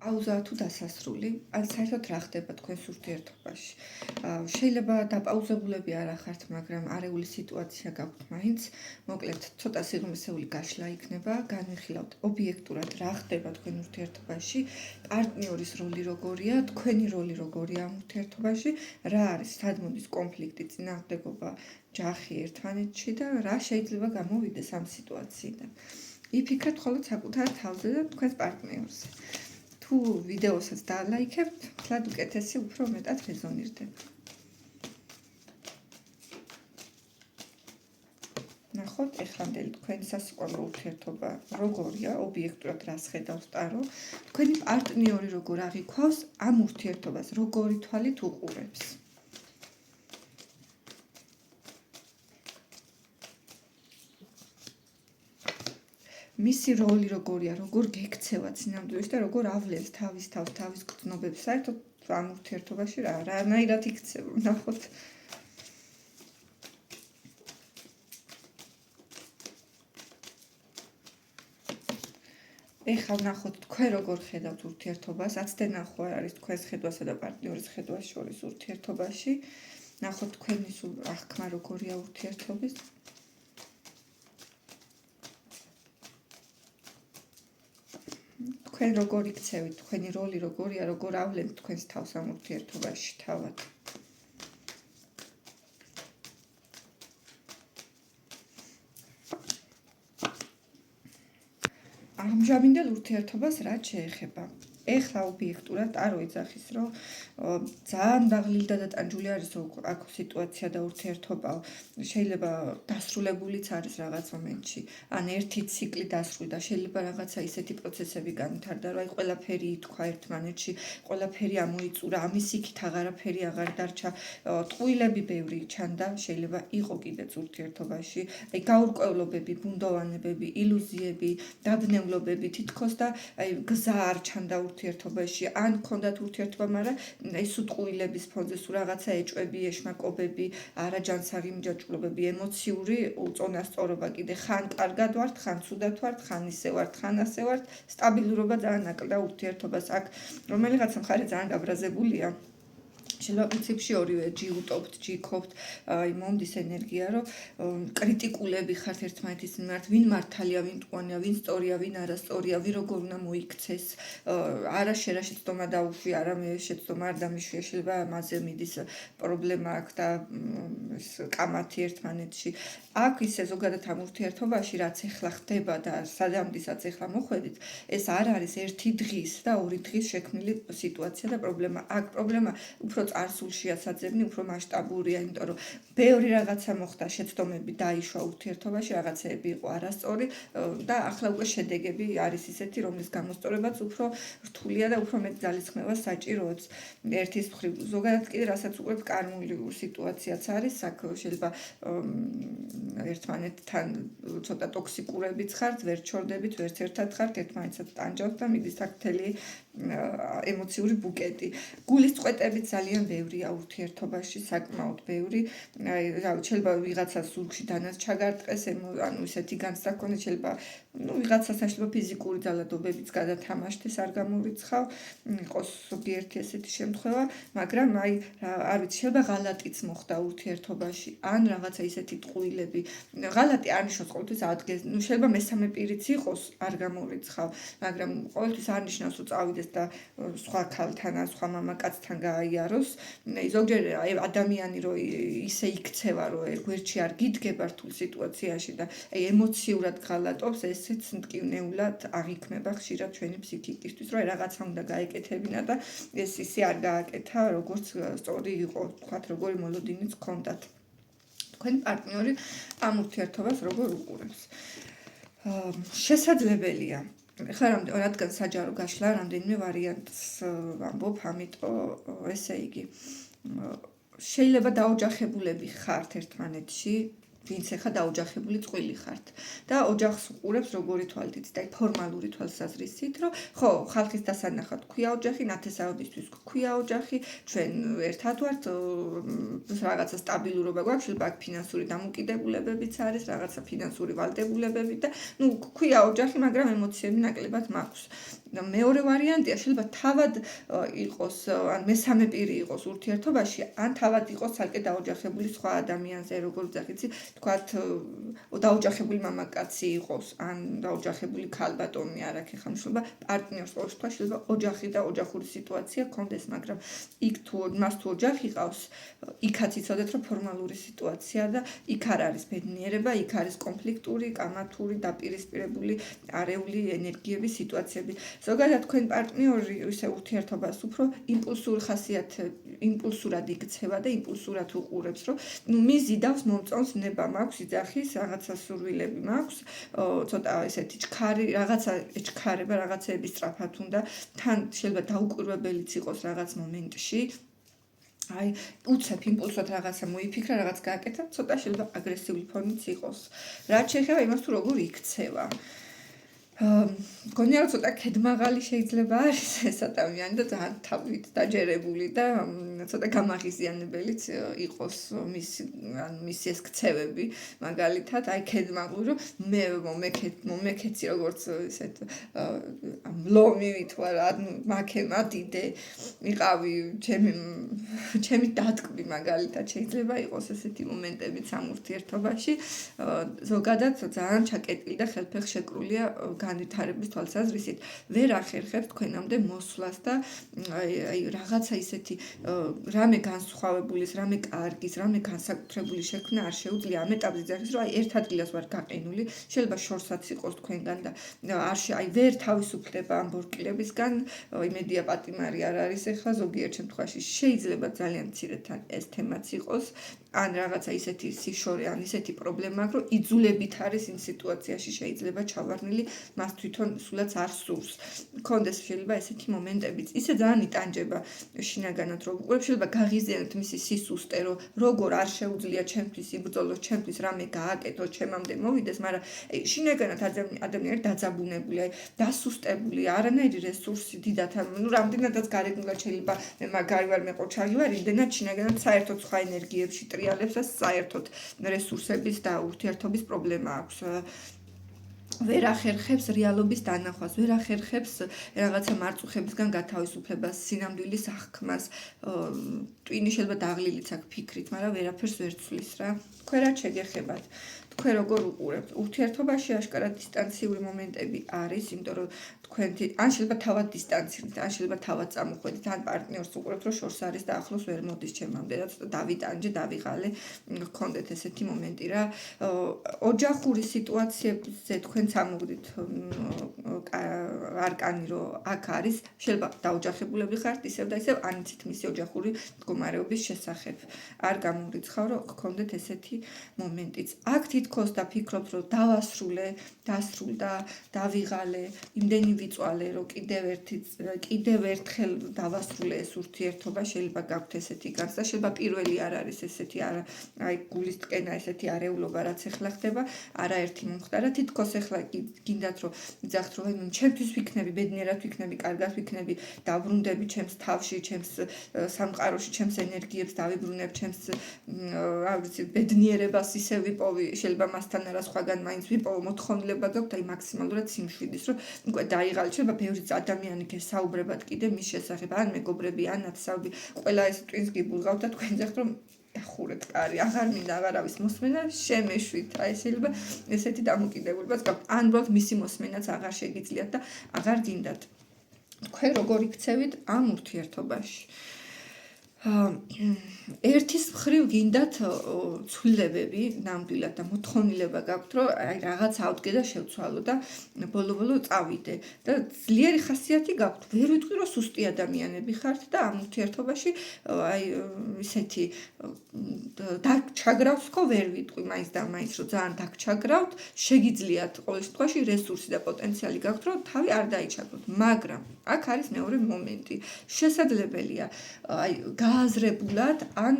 პაუზა თუ დასასრული, ან საერთოდ რა ხდება თქვენს ურთიერთობაში. შეიძლება დაპაუზებულები არ ახართ, მაგრამ არეული სიტუაცია გაქვთ მაინც. მოკლედ, ცოტა სიღრმისეული გაშლა იქნება, განვიხილავთ ობიექტურად რა ხდება თქვენ ურთიერთობაში, პარტნიორის როლი როგორია, თქვენი როლი როგორია ამ ურთიერთობაში, რა არის, სად მოდის კონფლიქტი, წინააღმდეგობა, ჯახი ერთმანეთში და რა შეიძლება გამოვიდეს ამ სიტუაციიდან. იფიქრეთ მხოლოდ საკუთარ თავზე და თქვენს პარტნიორზე. თუ ვიდეოსაც დალაიქებთ, თლად უკეთესი, უფრო მეტად რეზონირდება. ნახოთ, ეხლამდელი თქვენი სასიყვარლო ურთიერთობა როგორია, ობიექტურად რას ხედავს ტარო, თქვენი პარტნიორი როგორ აღიქვავს ამ ურთიერთობას, როგორი თვალით უყურებს. მისი როლი როგორია, როგორ გექცევა წინამდვილში და როგორ ავლენს თავის თავს, თავის გრძნობებს, საერთოდ ამ ურთიერთობაში რანაირად იქცევა, ნახოთ. ეხლა ნახოთ, თქვენ როგორ ხედავთ ურთიერთობას, 10-დან ნახო არ არის თქვენს ხედვასა და პარტნიორის ხედვას შორის ურთიერთობაში. ნახოთ, თქვენი აღქმა როგორია ურთიერთობის. თქვენ როგორ იქცევით, თქვენი როლი როგორია, როგორ ავლენთ თქვენს თავს ამ ურთიერთობაში თავად. ამჟამინდელ ურთიერთობას რაც შეეხება. ეხლა ობიექტურად ტარო იძახის, რომ ძალიან დაღლილი და დატანჯული არის აქ სიტუაცია და ურთიერთობა. შეიძლება დასრულებულიც არის რაღაც მომენტში. ან ერთი ციკლი დასრულდა, შეიძლება რაღაცა ისეთი პროცესები განვითარდა, რომ აი ყველაფერი ითქვა ერთმანეთში, ყველაფერი ამოიწურა, ამის იქით აღარაფერი აღარ დარჩა. ტყუილები ბევრი ჩანდა, შეიძლება იყო კიდეც ურთიერთობაში. აი გაურკვევლობები, ბუნდოვანებები, ილუზიები, დაბნევლობები თითქოს და აი გზა არ ჩანდა ურთიერთობაში, ან ქონდათ ურთიერთობა, მაგრამ აი სუტყუილების ფონზე სულ რაღაცა ეჭვები, ეშმაკობები, არაჯანსაღი მიჯაჭვულობები, ემოციური უწონასწორობა კიდე ხან კარგად ვართ, ხან ცუდად ვართ, ხან ისე ვართ, ხან ასე ვართ, სტაბილურობა ძალიან ნაკლდა ურთიერთობას. აქ რომელიღაცა მხარე ძალიან გაბრაზებულია. შეიძლება პრინციპში ორივე ჯიუტობთ, ჯიქობთ, აი მომდის ენერგია, რომ კრიტიკულები ხართ ერთმანეთის მიმართ, ვინ მართალია, ვინ მტყუანია, ვინ სწორია, ვინ არასწორია, ვინ როგორ უნდა მოიქცეს, არა შენ რა შეცდომა დაუშვი, არა მე შეცდომა არ დამიშვია, შეიძლება მასზე მიდის პრობლემა აქვს და კამათი ერთმანეთში. აქ ისე ზოგადად ამ ურთიერთობაში, რაც ეხლა ხდება და სადამდესაც ეხლა მოხვედით, ეს არ არის ერთი დღის და ორი დღის შექმნილი სიტუაცია და პრობლემა. აქ პრობლემა უფრო წარსულშია საძებნი, უფრო მასშტაბურია, იმიტომ რომ ბევრი რაღაცა მოხდა, შეცდომები დაიშვა ურთიერთობაში, რაღაცეები იყო არასწორი და ახლა უკვე შედეგები არის ისეთი, რომლის გამოსწორებაც უფრო რთულია და უფრო მეტ ძალისხმევას საჭიროებს. ერთის მხრივ, ზოგადად კიდე რასაც უყურებთ, კარმული სიტუაციაც არის, აქ შეიძლება ერთმანეთთან ცოტა ტოქსიკურებიც ხართ, ვერ ჩორდებით, ვერც ერთად ხართ, ერთმანეთსაც ტანჯავთ და მიდის აქ მთელი ემოციური ბუკეტი. გულის წყვეტებიც ძალიან ბევრია ურთიერთობაში, საკმაოდ ბევრი. აი, შეიძლება ვიღაცას ზურგში დანაც ჩაგარტყეს, ანუ ისეთი განცდა ქონდეს, შეიძლება ვიღაცას შეიძლება ფიზიკური ძალადობებიც გადათამაშდეს, არ გამორიცხავ, იყოს ზოგიერთი ესეთი შემთხვევა, მაგრამ აი, არ ვიცი, შეიძლება ღალატიც მოხდა ურთიერთობაში, ან რაღაცა ისეთი ტყუილები. ღალატი არ ნიშნავს ყოველთვის ადგეს, შეიძლება მესამე პირიც იყოს, არ გამორიცხავ, მაგრამ ყოველთვის არ ნიშნავს, რომ წავიდეს და სხვა ქალთან ან სხვა მამაკაცთან გააიაროს. ზოგჯერ აი ადამიანი რო ისე იქცევა, რომ გვერდში არ გიდგება რთულ სიტუაციაში და აი ემოციურად ღალატობს, ესეც მტკივნეულად აღიქმება ხშირად ჩვენი ფსიქიკისთვის, რომ რაღაცა უნდა გაეკეთებინა და ეს ისე არ გააკეთა, როგორც სწორი იყო, თქვათ, როგორი მოლოდინიც ჰქონდათ. თქვენი პარტნიორი ამ ურთიერთობას როგორ უყურებს? შესაძლებელია. ხა რადგან საჯარო გაშლა, რამდენიმე ვარიანტს ვამბობ, ამიტომ ესე იგი შეიძლება დაოჯახებულები ხართ ერთმანეთში, ვინც ეხა დაოჯახებული წყვილი ხართ და ოჯახს უყურებს როგორი თვალით, და ფორმალური თვალსაზრისით, რომ ხო, ხალხის დასანახად ქვია ოჯახი, ნათესაობისთვის ქვია ოჯახი, ჩვენ ერთად ვართ, რაღაცა სტაბილურობა გვაქვს, შეიძლება აქ ფინანსური დამოკიდებულებებიც არის, რაღაცა ფინანსური ვალდებულებები და ქვია ოჯახი, მაგრამ ემოციები ნაკლებად მაქვს. მეორე ვარიანტია შეიძლება თავად იყოს ან მესამე პირი იყოს ურთიერთობაში, ან თავად იყოს ცალკე დაოჯახებული სხვა ადამიანზე, როგორც იცი, თქვათ დაოჯახებული მამაკაცი იყოს, ან დაოჯახებული ქალბატონი არ აქვს ახლა მნიშვნელობა, პარტნიორს ყოველ შემთხვევაში შეიძლება ოჯახი და ოჯახური სიტუაცია ჰქონდეს, მაგრამ იქ თუ მას თუ ოჯახი ყავს, იქაც იცოდეთ, რომ ფორმალური სიტუაცია და იქ არ არის ბედნიერება, იქ არის კონფლიქტური, კამათური, დაპირისპირებული, არეული ენერგიების სიტუაციები. ზოგადად თქვენ პარტნიორი ისე ურთიერთობას უფრო იმპულსურად იქცევა და იმპულსურად უყურებს, რომ მის ზიდავს მომწონს ნება მაქვს, იძახის, რაღაცა სურვილები მაქვს, ცოტა ესეთი ჩქარი, რაღაცა ეჩქარება, რაღაცეები სწრაფად უნდა, თან შეიძლება დაუკვირვებელიც იყოს რაღაც მომენტში. აი, უცებ იმპულსად რაღაცა მოიფიქრა, რაღაც გააკეთა, ცოტა შეიძლება აგრესიული ფონიც იყოს. რაც შეეხება იმას, თუ როგორ იქცევა. მგონია რომ ცოტა ქედმაღალი შეიძლება არის ეს ადამიანი და ძალიან თავით დაჯერებული და ცოტა გამაღიზიანებელიც იყოს მისი ეს ქცევები, მაგალითად, აი ქედმაღალი, რომ მე მომექეცი როგორც ესეთ ლომივით ვარ, მაქე მადიდე, ვიყავი ჩემი დატკბი, მაგალითად, შეიძლება იყოს ესეთი მომენტებიც ამ ურთიერთობაში. ზოგადად ძალიან ჩაკეტილი და ხელფეხ შეკრულია განვითარების თვალსაზრისით, ვერ ახერხებს თქვენამდე მოსვლას და აი რაღაცა ისეთი რამე განსხვავებულის, რამე კარგის, რამე განსაკუთრებული შექმნა არ შეუძლია ამ ეტაპზე ძახის, რომ აი ერთ ადგილას ვარ გაყინული, შეიძლება შორსაც იყოს თქვენგან და აი ვერ თავისუფლდება ამ ბორკილებისგან, იმედია პატიმარი არ არის ეხლა ზოგიერთ შემთხვევაში შეიძლება ძალიან მცირედ ეს თემაც იყოს. ან რაღაცა ისეთი სიშორე, ან ისეთი პრობლემა აქვს, რომ იძულებით არის იმ სიტუაციაში შეიძლება ჩავარნილი, მას თვითონ სულაც არ სურს. მქონდეს შეიძლება ესეთი მომენტებიც. ისე ძალიან იტანჯება შინაგანად რომ უყურებ, შეიძლება გაღიზიანოთ მისი სისუსტე, რომ როგორ არ შეუძლია ჩემთვის იბრძოლოს, ჩემთვის რამე გააკეთოს, ჩემამდე მოვიდეს, მაგრამ შინაგანად ადამიანი დაძაბუნებული, დასუსტებული, არანაირი რესურსი დიდათ, რამდენადაც გარეგნულად შეიძლება მე მაგარი ვარ, მე ყოჩაღი ვარ, იმდენად შინაგანად საერთოდ სხვა ენერგიებში ტრიალებს და საერთოდ რესურსების და ურთიერთობის პრობლემა აქვს. ვერ ახერხებს რეალობის დანახვას, ვერ ახერხებს რაღაცა მარწუხებისგან გათავისუფლებას, სინამდვილის აღქმას, ტვინი შეიძლება დაღლილიც აქვს ფიქრით, მაგრამ ვერაფერს ვერ ცვლის რა. თქვენ რა შეგეხებათ? თქვენ როგორ უყურებთ? ურთიერთობაში აშკარად დისტანციური მომენტები არის, იმიტომ რომ თქვენ ან შეიძლება თავად დისტანციით, ან შეიძლება თავად წამოხვედით, ან პარტნიორს უყურებთ, რომ შორს არის და ახლოს ვერ მოდის ჩემამდე, რაც დავიტანჯე, დავიღალე, გქონდეთ ესეთი მომენტი რა. ოჯახური სიტუაციებზე თქვენ წამოვიდით არკანი, რომ აქ არის, შეიძლება დაოჯახებულები ხართ, ისევ და ისევ ან იცით მისი ოჯახური მდგომარეობის შესახებ. არ გამორიცხავ, რომ გქონდეთ ესეთი მომენტიც. აქ თითქოს დაფიქრობთ, რომ დავასრულე, დასრულდა, დავიღალე, იმდენი ვიწვალე, რომ კიდევ ერთხელ დავასრულე ეს ურთიერთობა, შეიძლება გაქვთ ესეთი განცდა, შეიძლება პირველი არ არის ესეთი აი გულის ტკენა, ესეთი არეულობა, რაც ეხლა ხდება, არაერთი მომხდარა, თითქოს ეხლა გინდათ რომ იძახთ, რომ ჩემთვის ვიქნები, ბედნიერად ვიქნები, კარგად ვიქნები, დაბრუნდები ჩემს თავში, ჩემს სამყაროში, ჩემს ენერგიებს დავიბრუნებ, ჩემს არ ვიცი, ბედნიერებას ისე ვიპოვი, შეიძლება მასთან არა სხვაგან მაინც ვიპოვო, მოთხოვნილება გაქვთ, აი მაქსიმალურად სიმშვიდის, რომ უკვე დაიღალე, შეიძლება ბევრი ადამიანი გესაუბრებათ კიდე მის შესახებ, ან მეგობრები, ან ნათესავები, ყველა ეს ტვინს გიბულგავთ და თქვენ ძახთ, რომ დახურეთ კარი, აღარ მინდა აღარავის მოსმენა, შემეშვით, აი შეიძლება ესეთი დამოკიდებულებაც გაქვთ, ან უბრალოდ მისი მოსმენაც აღარ შეგიძლიათ და აღარ გინდათ. თქვენ როგორ იქცევით ამ ურთიერთობაში? ერთის მხრივ გინდათ ცვლილებები ნამდვილად და მოთხოვნილება გაქვთ, რომ აი რაღაც ავდგე და შევცვალო და ბოლო-ბოლო წავიდე და ძლიერი ხასიათი გაქვთ. ვერ ვიტყვი, რომ სუსტი ადამიანები ხართ და ამ ურთიერთობაში აი ისეთი დაგჩაგრავს ხო ვერ ვიტყვი, მაინც და მაინც რომ ძალიან დაგჩაგრავთ, შეგიძლიათ ყოველ შემთხვევაში რესურსი და პოტენციალი გაქვთ, რომ თავი არ დაიჩაგროთ, მაგრამ აქ არის მეორე მომენტი. შესაძლებელია აი გააზრებულად ან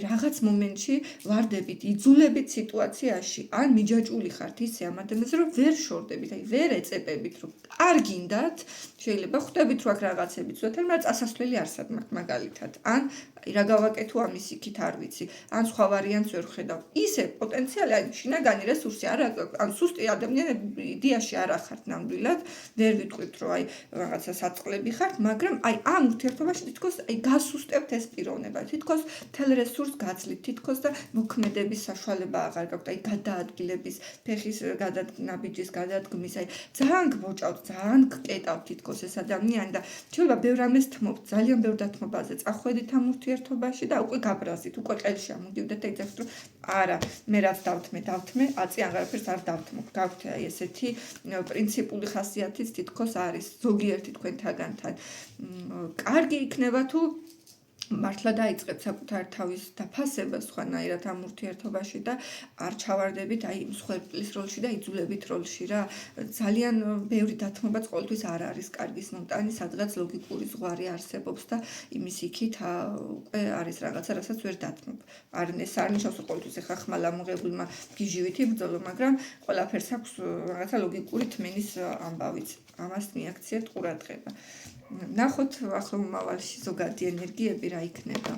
რაღაც მომენტში ვარდებით, იძულებით სიტუაციაში, ან მიჯაჭვული ხართ ისე ამ ადამიანზე, რომ ვერ შორდებით, ვერ ეწებებით, რომ არ გინდათ, შეიძლება ხვდებით, რომ აქ რაღაცები ცუდად, მაგრამ წასასვლელი არსად მაქვს მაგალითად, ან რა გავაკეთო ამის იქით არ ვიცი, ან სხვა ვარიანტს ვერ ხედავ. ისე პოტენციალი, შინაგანი რესურსი არ ან სუსტი ადამიანები იდეაში არ ახართ ნამდვილად, ვერ ვიტყვით, რომ რაღაცა საწყლები ხართ, მაგრამ ამ ურთიერთობაში თითქოს გასუსტებთ ეს პიროვნება, თითქოს მთელ რესურსს გაძლით, თითქოს და მოქმედების საშუალება აღარ გაქვთ, გადაადგილების, ფეხის ნაბიჯის გადადგმის, ძალიან გბოჭავთ, ძალიან გკეტავთ თითქოს ეს ადამიანი და შეიძლება ბევრ რამეს თმობთ, ძალიან ბევრ დათმობაზე წახვედით ამ ურთიერთობაში და უკვე გაბრაზით, უკვე ყელში ამოდიოდეთ და იცით, რომ არა, მე რაც დავთმე, აწი აღარაფერს არ დავთმობ. გაქვთ ესეთი პრინციპული ხასიათიც თითქოს არის ზოგიერთი თქვენთაგანთან. კარგი იქნება თუ მართლა დაიწყებთ საკუთარ თავის დაფასება სხვანაირად ამ ურთიერთობაში და არ ჩავარდებით მსხვერპლის როლში და იძულებით როლში რა. ძალიან ბევრი დათმობაც ყოველთვის არ არის კარგის მომტანი, სადღაც ლოგიკური ზღვარი არსებობს და იმის იქით უკვე არის რაღაცა, რასაც ვერ დათმობ. ეს არ ნიშნავს, რომ ყოველთვის ეხა ხმალ ამოღებულმა გიჟივით იბრძოლო, მაგრამ ყველაფერს აქვს რაღაცა ლოგიკური თმენის ამბავიც. ამას მიაქციეთ ყურადღება. ნახოთ ახლა მომავალში ზოგადი ენერგიები რა იქნება.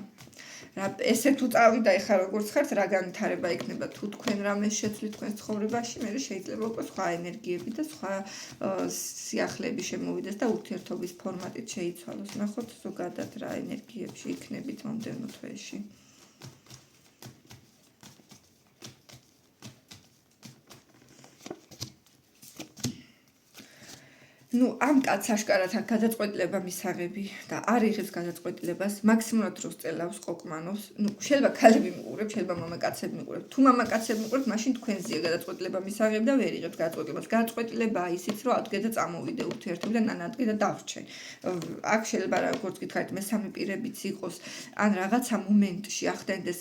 ესე თუ წავიდა ეხლა როგორც ხართ, რა განვითარება იქნება თუ თქვენ რამე შეცვლით თქვენ ცხოვრებაში, მე შეიძლება უკვე სხვა ენერგიები და სხვა სიახლეები შემოვიდეს და ურთიერთობის ფორმატით შეიცვალოს. ნახოთ ზოგადად რა ენერგიებში იქნებით მომდევნო თვეში. ამ კაცს აშკარად აქვს გადაწყვეტილება მისაღები და არ იღებს გადაწყვეტილებას, მაქსიმუმად დროს წელავს, ყოყმანობს. შეიძლება ქალები მიყურებ, შეიძლება მამაკაცები მიყურებ. თუ მამაკაცები მიყურებ, მაშინ თქვენზეა გადაწყვეტილება მისაღები და ვერ იღებთ გადაწყვეტილებას. გადაწყვეტილებაა ისიც, რომ ადგე და წამოვიდე ურთიერთობიდან, ან ადგე და დავრჩე. აქ შეიძლება როგორც გითხარით, მესამე პირებიც იყოს, ან რაღაცა მომენტში ახდენდეს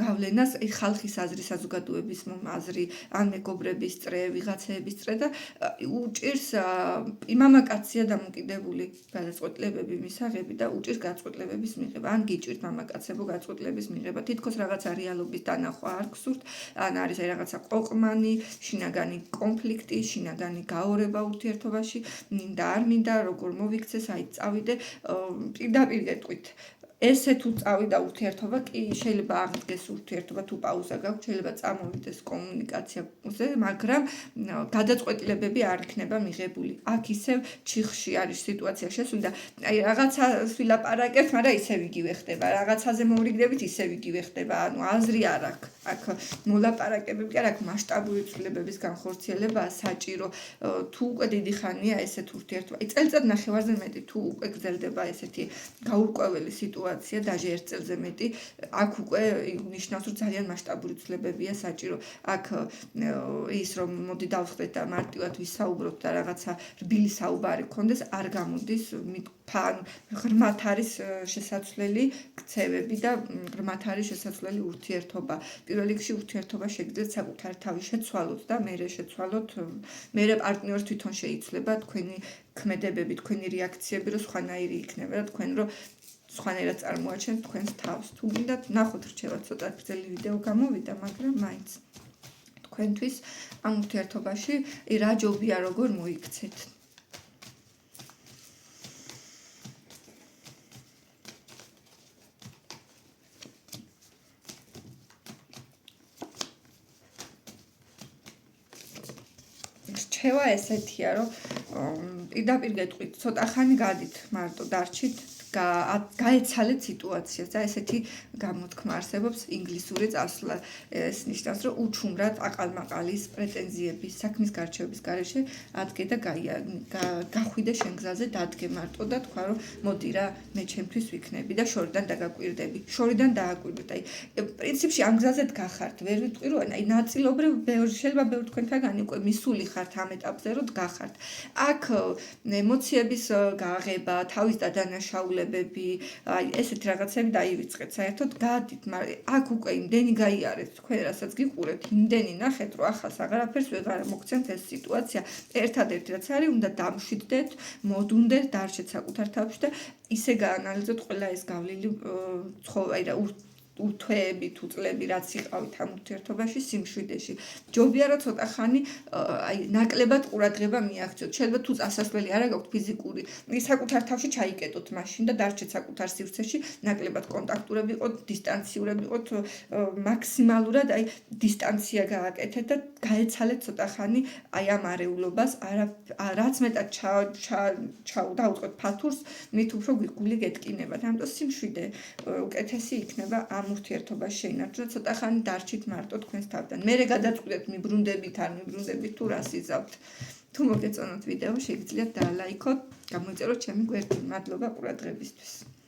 გავლენას ხალხის აზრი, საზოგადოების აზრი, ან მეგობრების წრე, ვიღაცების წრე და უჭირს მამაკაცია დამოკიდებული გადაწყვეტილებები მისაღები და უჭირს გადაწყვეტილებების მიღება. ან გიჭირთ მამაკაცებო გადაწყვეტილებების მიღება. თითქოს რაღაცა რეალობის დანახვა არ გსურთ, ან არის რაღაცა ყოყმანი, შინაგანი კონფლიქტი, შინაგანი გაორება ურთიერთობაში, მინდა არ მინდა, როგორ მოვიქცეს, წავიდე, პირდაპირ გეტყვით. ესე თუ წავიდა ურთიერთობა, კი შეიძლება აღდგეს ურთიერთობა, თუ პაუზა გაქვთ, შეიძლება წამოვიდეს კომუნიკაციაზე, მაგრამ გადაწყვეტილებები არ იქნება მიღებული. აქ ისევ ჩიხში არის სიტუაცია შესული და რაღაცას ვილაპარაკებთ, მაგრამ ისევ იგივე ხდება. რაღაცაზე მოვრიგდებით, ისევ იგივე ხდება. ანუ აზრი არ აქვს. აქ მოლაპარაკებები კი არ აქვს, მასშტაბური ცვლილებების განხორციელებაა საჭირო. თუ უკვე დიდი ხანია ესეთ ურთიერთობა, წელიწად ნახევარზე მეტი თუ უკვე გრძელდება ესეთი გაურკვეველი სიტუაცია, დაჟე ერთ წელზე მეტი, აქ უკვე ნიშნავს, რომ ძალიან მასშტაბური ცვლილებებია საჭირო. აქ ის რომ მოდი დავხდეთ და მარტივად ვისაუბროთ და რაღაცა რბილი საუბარი გქონდეს, არ გამოდის. ღრმად არის შესაძლებელი ქცევები და ღრმად არის შესაძლებელი ურთიერთობა. პირველ რიგში ურთიერთობა შეგიძლიათ საკუთარ თავი შეცვალოთ და მერე შეცვალოთ, მერე პარტნიორს თვითონ შეიცვლება თქვენი ქმედებები, თქვენი რეაქციები, რომ სხვანაირი იქნება და თქვენ რომ სხვანაირად წარმოაჩენთ თქვენს თავს. თუ გინდათ ნახოთ რჩევა, ცოტა გრძელი ვიდეო გამოვიდა, მაგრამ მაინც თქვენთვის ამ ურთიერთობაში რა ჯობია როგორ მოიქცეთ. რჩევა ესეთია, რომ პირდაპირ გეტყვით, ცოტა ხანი გადით მარტო დარჩით, გაეცალეთ სიტუაციას და ესეთი გამოთქმა არსებობს ინგლისური წასვლა. ეს ნიშნავს, რომ უჩუმრად აყალმაყალის პრეტენზიების, საქმის გარჩევების გარეშე ადგე და გახვიდე შენ გზაზე, დადგე მარტო და თქვა, რომ მოდი რა, მე ჩემთვის ვიქნები და შორიდან დაგაკვირდები. შორიდან დააკვირდეთ. პრინციპში ამ გზაზე დგახართ, ვერ ვიტყვი, რომ ნაწილობრივ შეიძლება ბევრი თქვენთაგანი უკვე მისული ხართ ამ ეტაპზე, რომ დგახართ. აქ ემოციების გააღება, თავის დადანაშაულება დაწესებულებები, აი ესეთი რაღაცები დაივიწყეთ საერთოდ გადით, მაგრამ აქ უკვე იმდენი გაიარეთ თქვენ რასაც გიყურებთ, იმდენი ნახეთ, რომ ახალს აღარაფერს ვეღარ მოგცემთ ეს სიტუაცია. ერთადერთი რაც არის, უნდა დამშვიდდეთ, მოდუნდეთ, დარჩეთ საკუთარ თავში და ისე გაანალიზოთ ყველა ეს გავლილი თვეები თუ წლები რაც იყავით ამ ურთიერთობაში სიმშვიდეში. ჯობია რომ ცოტა ხანი აი ნაკლებად ყურადღება მიაქციოთ. შეიძლება თუ წასასვლელი არა გაქვთ ფიზიკური, საკუთარ თავში ჩაიკეტოთ მაშინ და დარჩეთ საკუთარ სივრცეში, ნაკლებად კონტაქტურები იყოთ, დისტანციურები იყოთ, მაქსიმალურად აი დისტანცია გააკეთეთ და გაეცალეთ ცოტა ხანი აი ამ არეულობას, რაც მეტად დაუწყოთ ფათურს, მით უფრო გული გეტკინებათ. ამიტომ სიმშვიდე უკეთესი იქნება ამ ურთიერთობას შეინარჩუნოთ, ცოტა ხანი დარჩით მარტო თქვენს თავთან. მერე გადაწყვეტეთ მიბრუნდებით არ მიბრუნდებით თუ რას იზავთ. თუ მოგეწონათ ვიდეო, შეგიძლიათ დალაიქოთ, გამოიწეროთ ჩემი გვერდი. მადლობა ყურადღებისთვის.